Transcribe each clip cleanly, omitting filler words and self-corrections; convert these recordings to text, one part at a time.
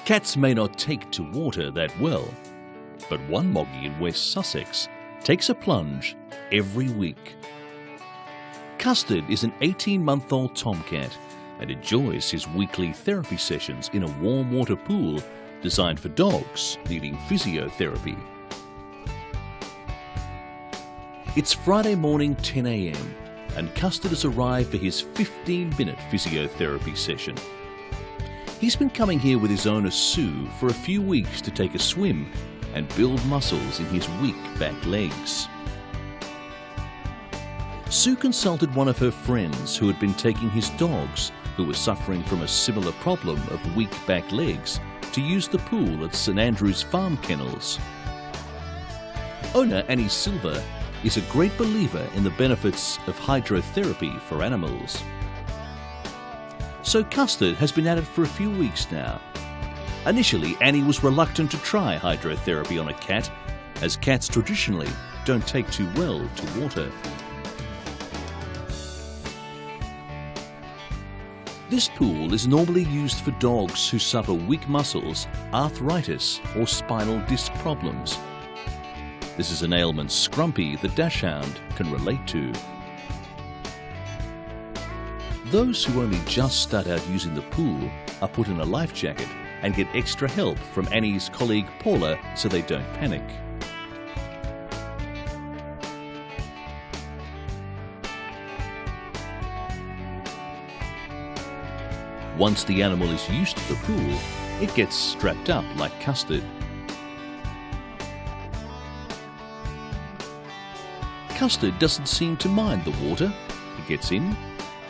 Cats may not take to water that well, but one Moggy in West Sussex takes a plunge every week. Custard is an 18-month-old tomcat and enjoys his weekly therapy sessions in a warm water pool designed for dogs needing physiotherapy. It's Friday morning 10 a.m. and Custard has arrived for his 15-minute physiotherapy session. He's been coming here with his owner Sue for a few weeks to take a swim and build muscles in his weak back legs. Sue consulted one of her friends who had been taking his dogs, who were suffering from a similar problem of weak back legs, to use the pool at St Andrew's Farm Kennels. Owner Annie Silver is a great believer in the benefits of hydrotherapy for animals. So Custard has been at it for a few weeks now. Initially, Annie was reluctant to try hydrotherapy on a cat, as cats traditionally don't take too well to water. This pool is normally used for dogs who suffer weak muscles, arthritis or spinal disc problems. This is an ailment Scrumpy, the dachshund, can relate to. Those who only just start out using the pool are put in a life jacket and get extra help from Annie's colleague Paula so they don't panic. Once the animal is used to the pool, it gets strapped up like Custard. Custard doesn't seem to mind the water. He gets in,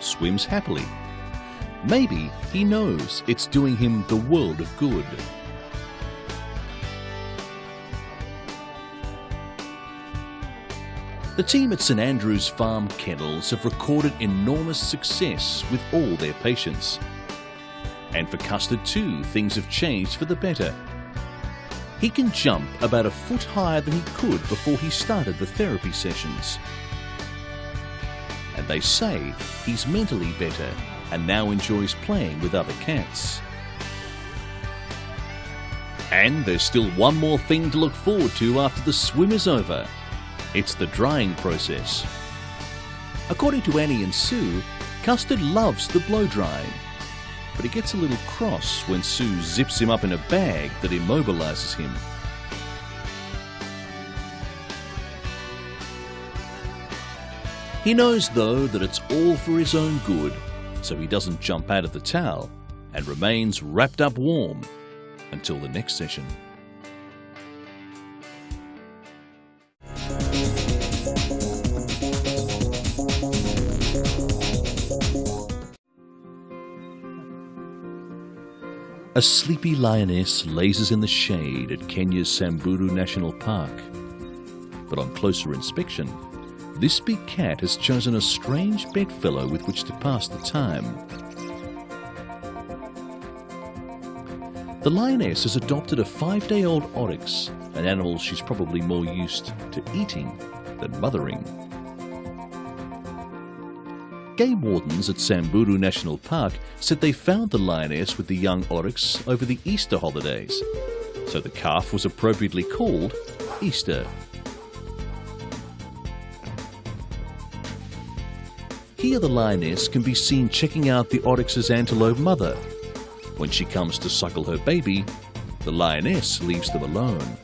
swims happily. Maybe he knows it's doing him the world of good. The team at St Andrew's Farm Kennels have recorded enormous success with all their patients. And for Custard too, things have changed for the better. He can jump about a foot higher than he could before he started the therapy sessions. And they say he's mentally better and now enjoys playing with other cats. And there's still one more thing to look forward to after the swim is over. It's the drying process. According to Annie and Sue, Custard loves the blow drying, but he gets a little cross when Sue zips him up in a bag that immobilizes him. He knows, though, that it's all for his own good, so he doesn't jump out of the towel and remains wrapped up warm until the next session. A sleepy lioness lazes in the shade at Kenya's Samburu National Park. But on closer inspection, this big cat has chosen a strange bedfellow with which to pass the time. The lioness has adopted a 5-day-old oryx, an animal she's probably more used to eating than mothering. Game wardens at Samburu National Park said they found the lioness with the young oryx over the Easter holidays, so the calf was appropriately called Easter. Here the lioness can be seen checking out the oryx's antelope mother. When she comes to suckle her baby, the lioness leaves them alone.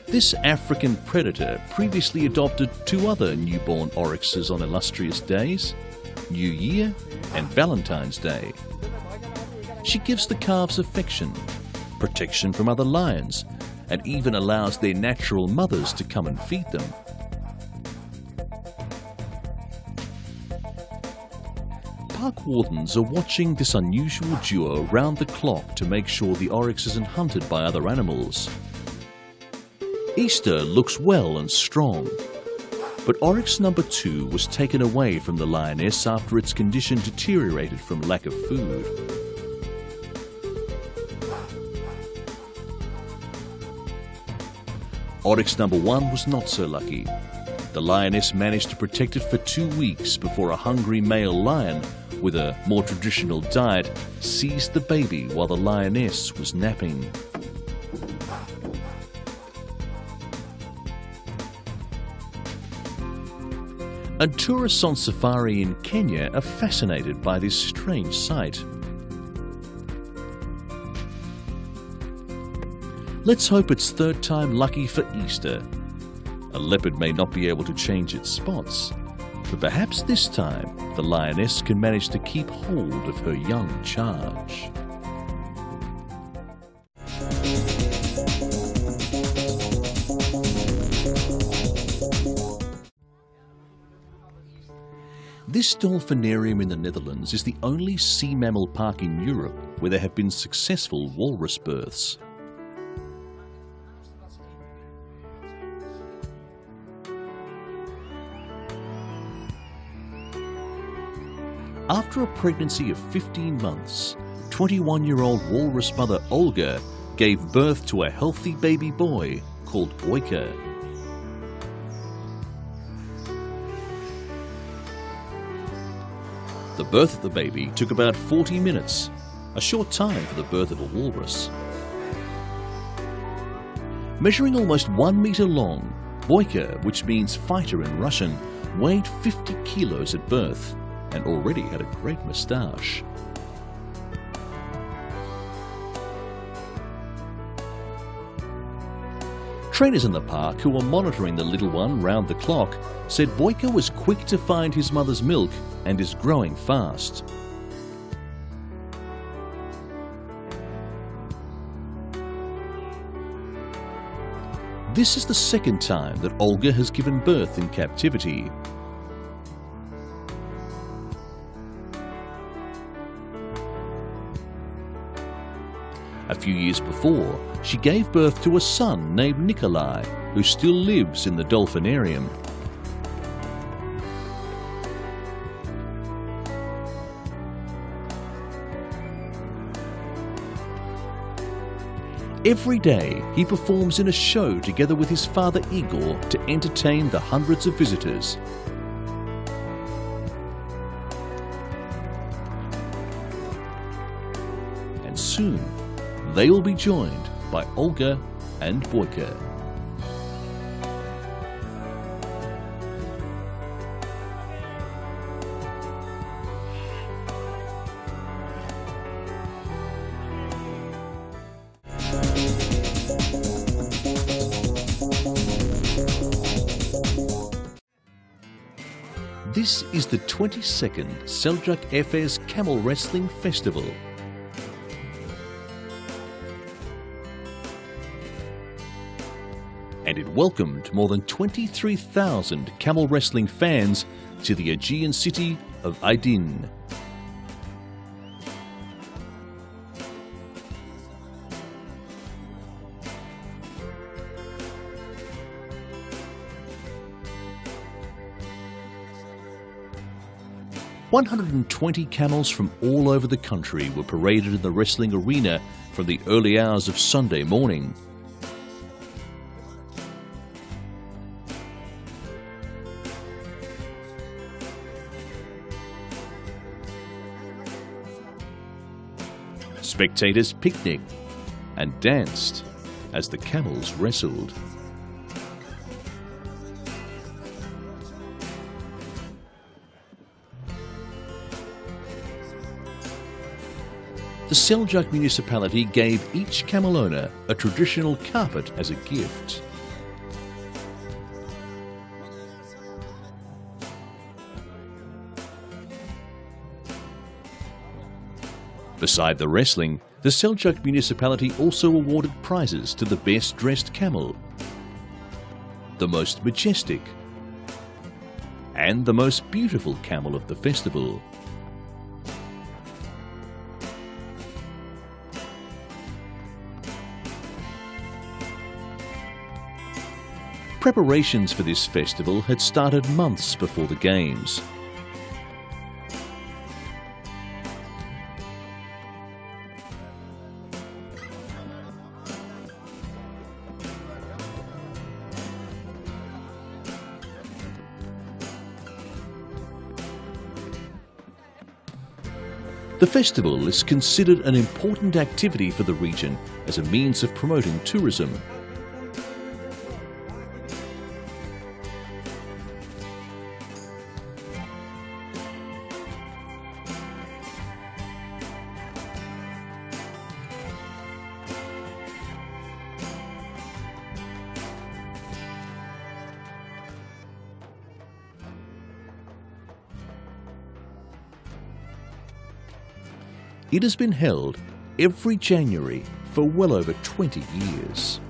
This African predator previously adopted 2 other newborn oryxes on illustrious days, New Year and Valentine's Day. She gives the calves affection, protection from other lions, and even allows their natural mothers to come and feed them. Park wardens are watching this unusual duo round the clock to make sure the oryx isn't hunted by other animals. Easter looks well and strong, but oryx number 2 was taken away from the lioness after its condition deteriorated from lack of food. Oryx number 1 was not so lucky. The lioness managed to protect it for 2 weeks before a hungry male lion, with a more traditional diet, seized the baby while the lioness was napping. And tourists on safari in Kenya are fascinated by this strange sight. Let's hope it's third time lucky for Easter. A leopard may not be able to change its spots, but perhaps this time the lioness can manage to keep hold of her young charge. This dolphinarium in the Netherlands is the only sea mammal park in Europe where there have been successful walrus births. After a pregnancy of 15 months, 21-year-old walrus mother Olga gave birth to a healthy baby boy called Boyka. The birth of the baby took about 40 minutes, a short time for the birth of a walrus. Measuring almost 1 meter long, Boyka, which means fighter in Russian, weighed 50 kilos at birth and already had a great moustache. Trainers in the park who were monitoring the little one round the clock said Boyka was quick to find his mother's milk and is growing fast. This is the second time that Olga has given birth in captivity. A few years before, she gave birth to a son named Nikolai, who still lives in the dolphinarium. Every day, he performs in a show together with his father Igor to entertain the hundreds of visitors. And soon, they will be joined by Olga and Boyka. This is the 22nd Seljuk Efes Camel Wrestling Festival. And it welcomed more than 23,000 camel wrestling fans to the Aegean city of Aydin. "120 camels from all over the country were paraded in the wrestling arena from the early hours of Sunday morning. Spectators picnicked and danced as the camels wrestled. The Seljuk municipality gave each camel owner a traditional carpet as a gift. Beside the wrestling, the Seljuk municipality also awarded prizes to the best dressed camel, the most majestic, and the most beautiful camel of the festival. Preparations for this festival had started months before the Games. The festival is considered an important activity for the region as a means of promoting tourism. It has been held every January for well over 20 years.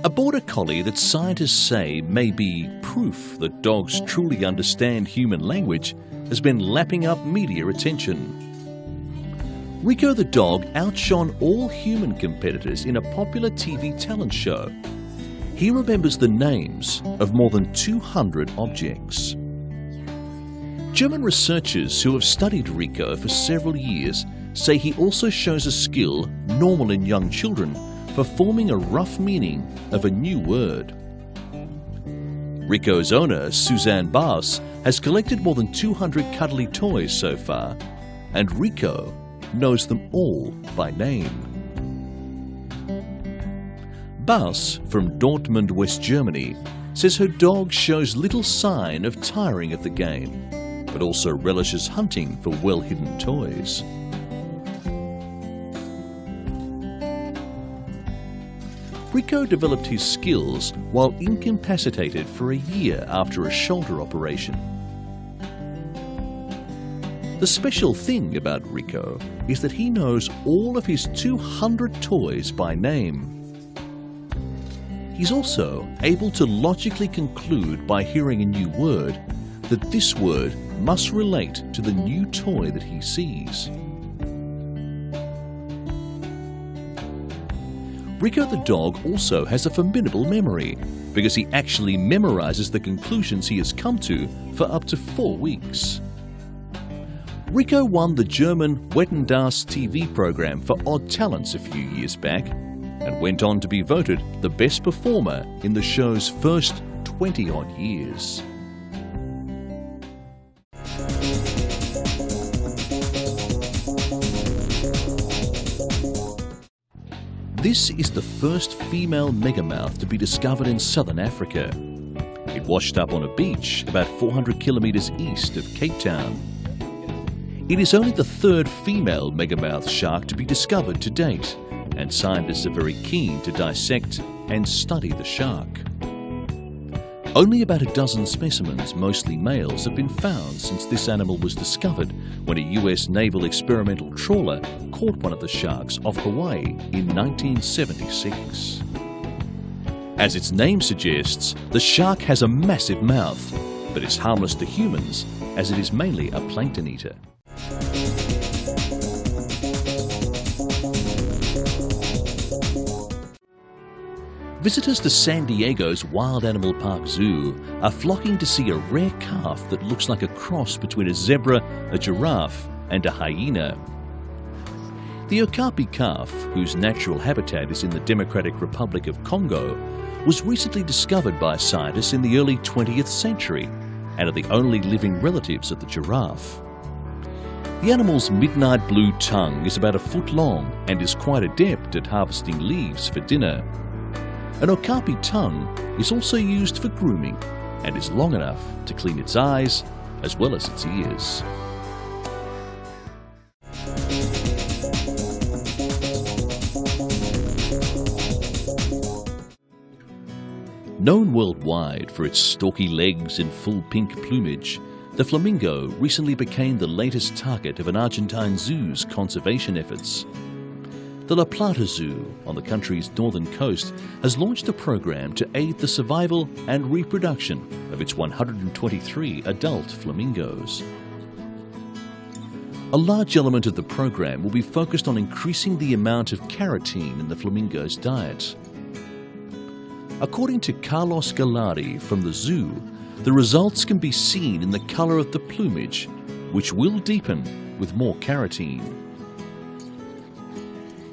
A border collie that scientists say may be proof that dogs truly understand human language has been lapping up media attention. Rico the dog outshone all human competitors in a popular TV talent show. He remembers the names of more than 200 objects. German researchers who have studied Rico for several years say he also shows a skill normal in young children for forming a rough meaning of a new word. Rico's owner, Suzanne Bass, has collected more than 200 cuddly toys so far, and Rico knows them all by name. Bass, from Dortmund, West Germany, says her dog shows little sign of tiring of the game, but also relishes hunting for well-hidden toys. Rico developed his skills while incapacitated for a year after a shoulder operation. The special thing about Rico is that he knows all of his 200 toys by name. He's also able to logically conclude by hearing a new word that this word must relate to the new toy that he sees. Rico the dog also has a formidable memory because he actually memorizes the conclusions he has come to for up to 4 weeks. Rico won the German Wetten das TV program for Odd Talents a few years back and went on to be voted the best performer in the show's first 20-odd years. This is the first female megamouth to be discovered in southern Africa. It washed up on a beach about 400 kilometers east of Cape Town. It is only the third female megamouth shark to be discovered to date, and scientists are very keen to dissect and study the shark. Only about a dozen specimens, mostly males, have been found since this animal was discovered when a US naval experimental trawler caught one of the sharks off Hawaii in 1976. As its name suggests, the shark has a massive mouth, but is harmless to humans as it is mainly a plankton eater. Visitors to San Diego's Wild Animal Park Zoo are flocking to see a rare calf that looks like a cross between a zebra, a giraffe, and a hyena. The Okapi calf, whose natural habitat is in the Democratic Republic of Congo, was recently discovered by scientists in the early 20th century and are the only living relatives of the giraffe. The animal's midnight blue tongue is about a foot long and is quite adept at harvesting leaves for dinner. An Okapi tongue is also used for grooming and is long enough to clean its eyes as well as its ears. Known worldwide for its stalky legs and full pink plumage, the flamingo recently became the latest target of an Argentine zoo's conservation efforts. The La Plata Zoo on the country's northern coast has launched a program to aid the survival and reproduction of its 123 adult flamingos. A large element of the program will be focused on increasing the amount of carotene in the flamingo's diet. According to Carlos Gallardi from the zoo, the results can be seen in the color of the plumage, which will deepen with more carotene.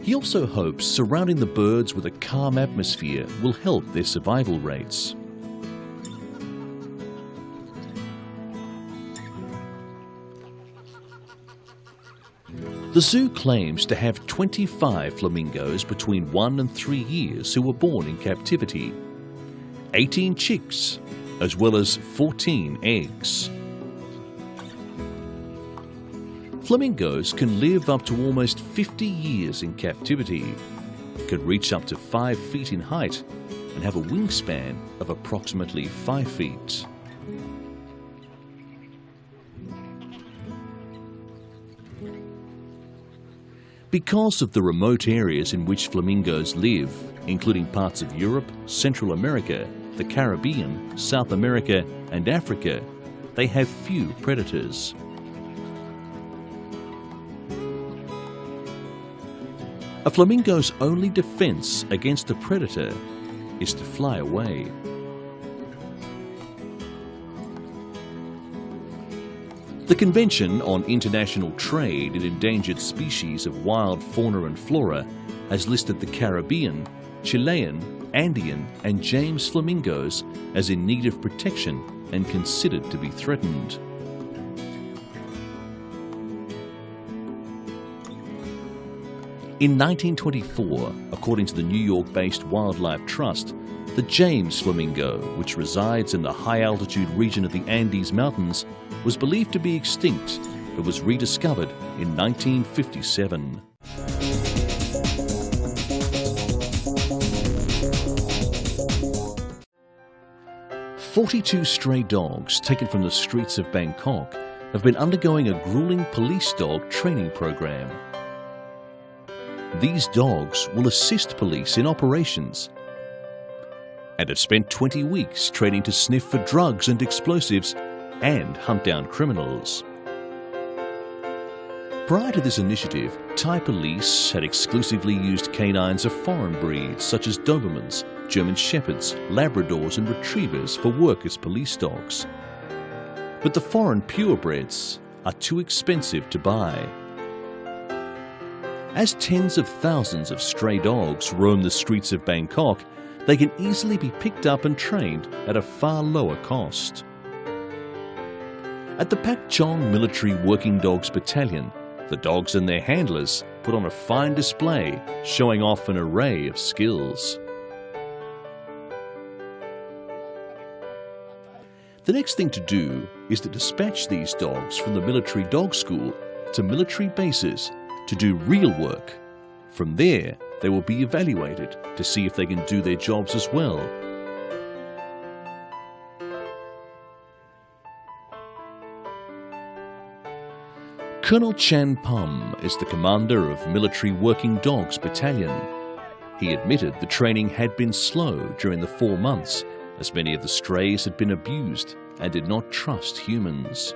He also hopes surrounding the birds with a calm atmosphere will help their survival rates. The zoo claims to have 25 flamingos between 1 and 3 years who were born in captivity, 18 chicks, as well as 14 eggs. Flamingos can live up to almost 50 years in captivity, can reach up to 5 feet in height, and have a wingspan of approximately 5 feet. Because of the remote areas in which flamingos live, including parts of Europe, Central America, the Caribbean, South America, and Africa, they have few predators. A flamingo's only defense against a predator is to fly away. The Convention on International Trade in Endangered Species of Wild Fauna and Flora has listed the Caribbean, Chilean, Andean and James flamingos as in need of protection and considered to be threatened. In 1924, according to the New York-based Wildlife Trust, the James flamingo, which resides in the high-altitude region of the Andes Mountains, was believed to be extinct but was rediscovered in 1957. "42 stray dogs taken from the streets of Bangkok have been undergoing a grueling police dog training program. These dogs will assist police in operations and have spent 20 weeks training to sniff for drugs and explosives and hunt down criminals." Prior to this initiative, Thai police had exclusively used canines of foreign breeds such as Dobermans, German Shepherds, Labradors and Retrievers for work as police dogs. But the foreign purebreds are too expensive to buy. As tens of thousands of stray dogs roam the streets of Bangkok, they can easily be picked up and trained at a far lower cost. At the Pak Chong Military Working Dogs Battalion, the dogs and their handlers put on a fine display showing off an array of skills. The next thing to do is to dispatch these dogs from the military dog school to military bases to do real work. From there, they will be evaluated to see if they can do their jobs as well. Colonel Chan Pum is the commander of Military Working Dogs Battalion. He admitted the training had been slow during the 4 months, as many of the strays had been abused and did not trust humans.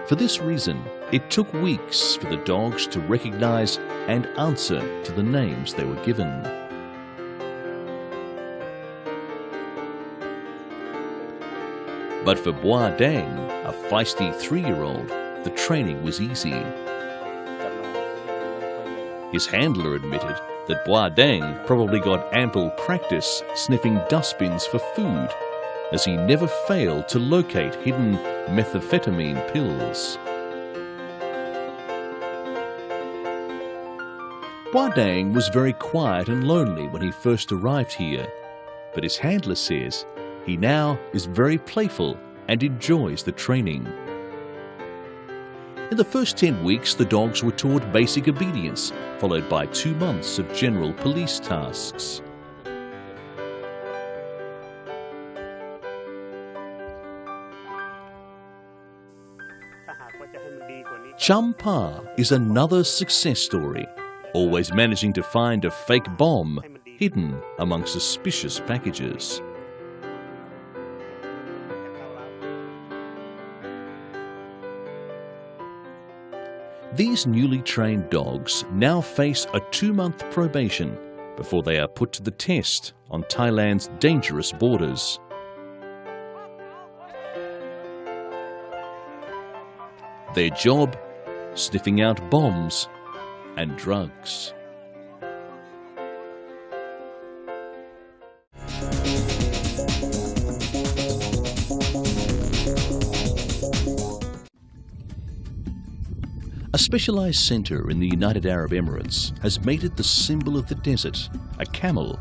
For this reason, it took weeks for the dogs to recognize and answer to the names they were given. But for Bois Dang, a feisty 3-year-old, the training was easy. His handler admitted that Bois Dang probably got ample practice sniffing dustbins for food, as he never failed to locate hidden methamphetamine pills. Bois Dang was very quiet and lonely when he first arrived here, but his handler says he now is very playful and enjoys the training. In the first 10 weeks, the dogs were taught basic obedience, followed by 2 months of general police tasks. Champa is another success story, always managing to find a fake bomb hidden among suspicious packages. These newly trained dogs now face a 2-month probation before they are put to the test on Thailand's dangerous borders. Their job sniffing out bombs and drugs. A specialised centre in the United Arab Emirates has made it the symbol of the desert, a camel,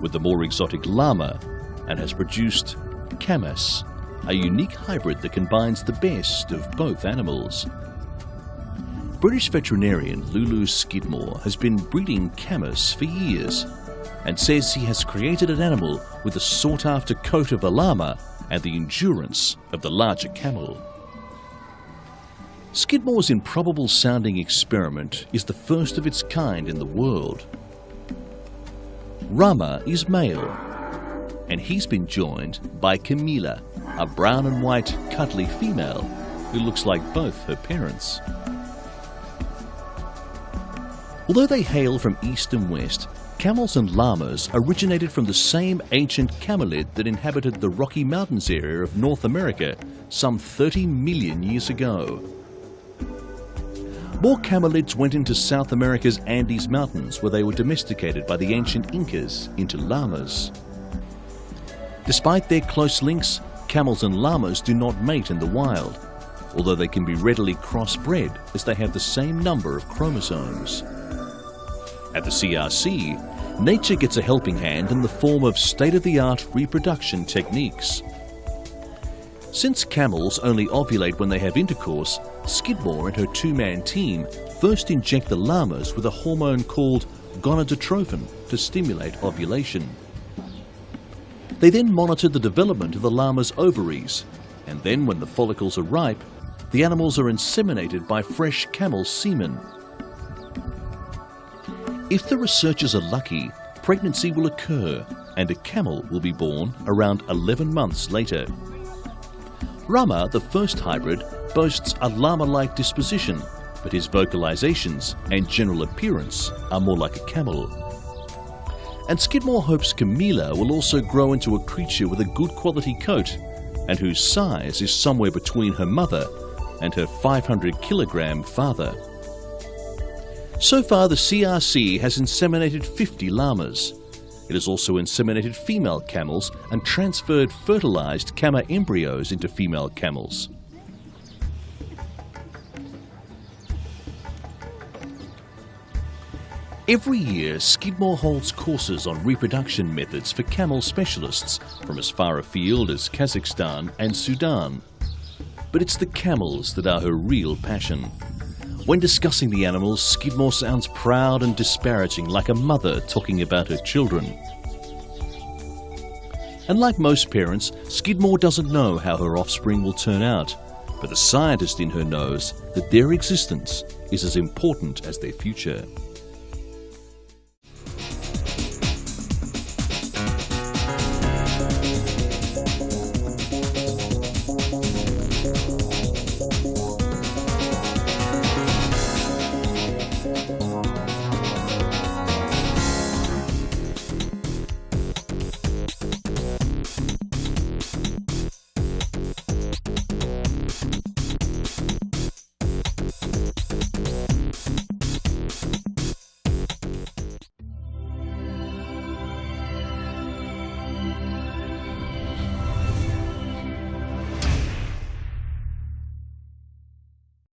with the more exotic llama, and has produced tamest, a unique hybrid that combines the best of both animals. British veterinarian Lulu Skidmore has been breeding tamest for years and says he has created an animal with the sought-after coat of a llama and the endurance of the larger camel. Skidmore's improbable-sounding experiment is the first of its kind in the world. Rama is male, and he's been joined by Camila, a brown and white cuddly female who looks like both her parents. Although they hail from east and west, camels and llamas originated from the same ancient camelid that inhabited the Rocky Mountains area of North America some 30 million years ago. More camelids went into South America's Andes Mountains, where they were domesticated by the ancient Incas into llamas. Despite their close links, camels and llamas do not mate in the wild, although they can be readily crossbred as they have the same number of chromosomes. At the CRC, nature gets a helping hand in the form of state-of-the-art reproduction techniques. Since camels only ovulate when they have intercourse, Skidmore and her two-man team first inject the llamas with a hormone called gonadotrophin to stimulate ovulation. They then monitor the development of the llama's ovaries, and then when the follicles are ripe, the animals are inseminated by fresh camel semen. If the researchers are lucky, pregnancy will occur and a camel will be born around 11 months later. Rama, the first hybrid, boasts a llama-like disposition, but his vocalizations and general appearance are more like a camel. And Skidmore hopes Camila will also grow into a creature with a good quality coat and whose size is somewhere between her mother and her 500-kilogram father. So far, the CRC has inseminated 50 llamas. It has also inseminated female camels and transferred fertilized camel embryos into female camels. Every year, Skidmore holds courses on reproduction methods for camel specialists from as far afield as Kazakhstan and Sudan. But it's the camels that are her real passion. When discussing the animals, Skidmore sounds proud and disparaging, like a mother talking about her children. And like most parents, Skidmore doesn't know how her offspring will turn out, but the scientist in her knows that their existence is as important as their future.